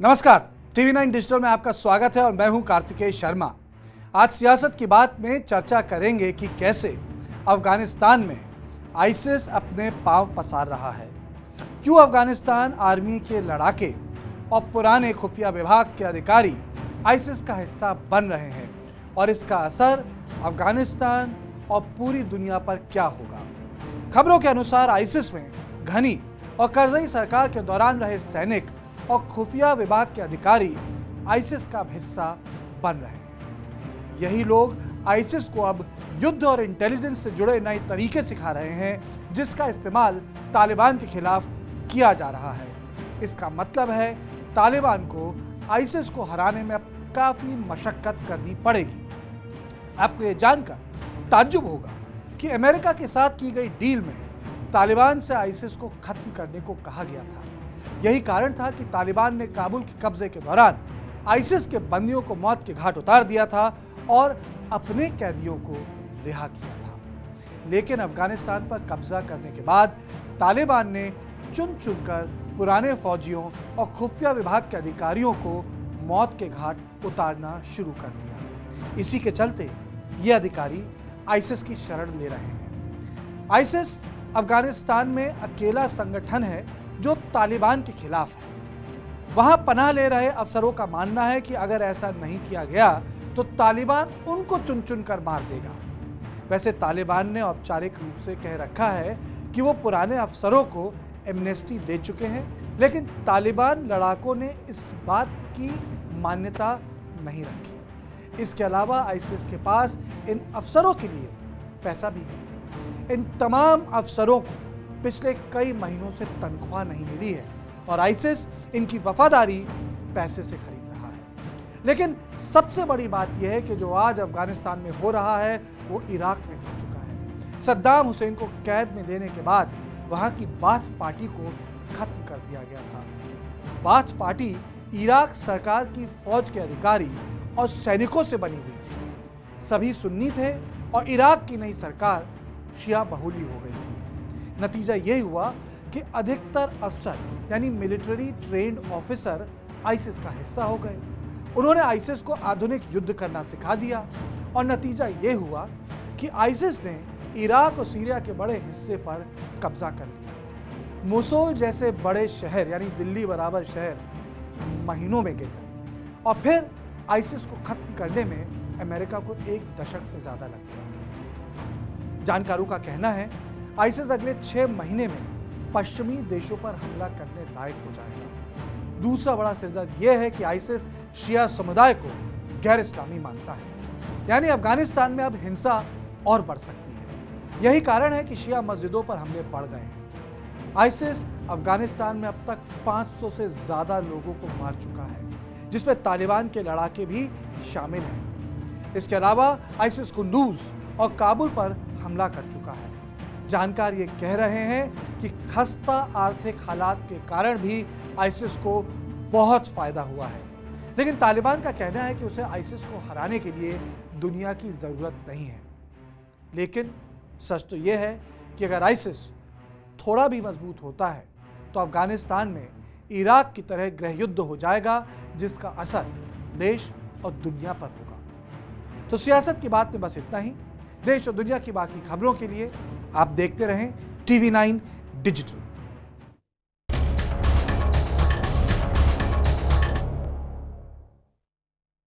नमस्कार, TV 9 digital में आपका स्वागत है और मैं हूं कार्तिकेय शर्मा। आज सियासत की बात में चर्चा करेंगे कि कैसे अफगानिस्तान में आईसिस अपने पांव पसार रहा है, क्यों अफगानिस्तान आर्मी के लड़ाके और पुराने खुफिया विभाग के अधिकारी आईसिस का हिस्सा बन रहे हैं और इसका असर अफगानिस्तान और पूरी दुनिया पर क्या होगा। खबरों के अनुसार आईसिस में घनी और करजई सरकार के दौरान रहे सैनिक और खुफिया विभाग के अधिकारी आईसिस का हिस्सा बन रहे हैं। यही लोग आईसिस को अब युद्ध और इंटेलिजेंस से जुड़े नए तरीके सिखा रहे हैं, जिसका इस्तेमाल तालिबान के खिलाफ किया जा रहा है। इसका मतलब है तालिबान को आईसिस को हराने में अब काफी मशक्कत करनी पड़ेगी। आपको यह जानकर ताज्जुब होगा कि अमेरिका के साथ की गई डील में तालिबान से आईसिस को खत्म करने को कहा गया था। यही कारण था कि तालिबान ने काबुल के कब्जे के दौरान आईसिस के बंदियों को मौत के घाट उतार दिया था और अपने कैदियों को रिहा किया था। लेकिन अफगानिस्तान पर कब्जा करने के बाद तालिबान ने चुन चुनकर पुराने फौजियों और खुफिया विभाग के अधिकारियों को मौत के घाट उतारना शुरू कर दिया। इसी के चलते ये अधिकारी आईसिस की शरण ले रहे हैं। आईसिस अफगानिस्तान में अकेला संगठन है जो तालिबान के खिलाफ है। वहां पनाह ले रहे अफसरों का मानना है कि अगर ऐसा नहीं किया गया तो तालिबान उनको चुन चुन कर मार देगा। वैसे तालिबान ने औपचारिक रूप से कह रखा है कि वो पुराने अफसरों को एमनेस्टी दे चुके हैं, लेकिन तालिबान लड़ाकों ने इस बात की मान्यता नहीं रखी। इसके अलावा आईसिस के पास इन अफसरों के लिए पैसा भी है। इन तमाम अफसरों को पिछले कई महीनों से तनख्वाह नहीं मिली है और आईसिस इनकी वफादारी पैसे से खरीद रहा है। लेकिन सबसे बड़ी बात यह है कि जो आज अफगानिस्तान में हो रहा है वो इराक में हो चुका है। सद्दाम हुसैन को कैद में लेने के बाद वहां की बाथ पार्टी को खत्म कर दिया गया था। बाथ पार्टी इराक सरकार की फौज के अधिकारी और सैनिकों से बनी हुई थी। सभी सुन्नी थे और इराक की नई सरकार शिया बहुली हो गई थी। नतीजा यह हुआ कि अधिकतर अफसर यानी मिलिट्री ट्रेंड ऑफिसर आईसिस का हिस्सा हो गए। उन्होंने आईसिस को आधुनिक युद्ध करना सिखा दिया और नतीजा यह हुआ कि आईसिस ने इराक और सीरिया के बड़े हिस्से पर कब्जा कर लिया। मोसुल जैसे बड़े शहर यानी दिल्ली बराबर शहर महीनों में गिर गए और फिर आईसिस को खत्म करने में अमेरिका को 1 दशक से ज्यादा लग गया। जानकारों का कहना है आईसिस अगले 6 महीने में पश्चिमी देशों पर हमला करने लायक हो जाएगा। दूसरा बड़ा सिरदर्द यह है कि आईसिस शिया समुदाय को गैर इस्लामी मानता है, यानी अफगानिस्तान में अब हिंसा और बढ़ सकती है। यही कारण है कि शिया मस्जिदों पर हमले बढ़ गए हैं। आईसिस अफगानिस्तान में अब तक 500 से ज्यादा लोगों को मार चुका है, जिसमें तालिबान के लड़ाके भी शामिल हैं। इसके अलावा आईसिस कुंदूज और काबुल पर हमला कर चुका है। जानकार ये कह रहे हैं कि खस्ता आर्थिक हालात के कारण भी आईसिस को बहुत फायदा हुआ है, लेकिन तालिबान का कहना है कि उसे आईसिस को हराने के लिए दुनिया की जरूरत नहीं है। लेकिन सच तो यह है कि अगर आईसिस थोड़ा भी मजबूत होता है तो अफगानिस्तान में इराक की तरह गृह युद्ध हो जाएगा, जिसका असर देश और दुनिया पर होगा। तो सियासत की बात में बस इतना ही। देश और दुनिया की बाकी खबरों के लिए आप देखते रहें टीवी 9 डिजिटल।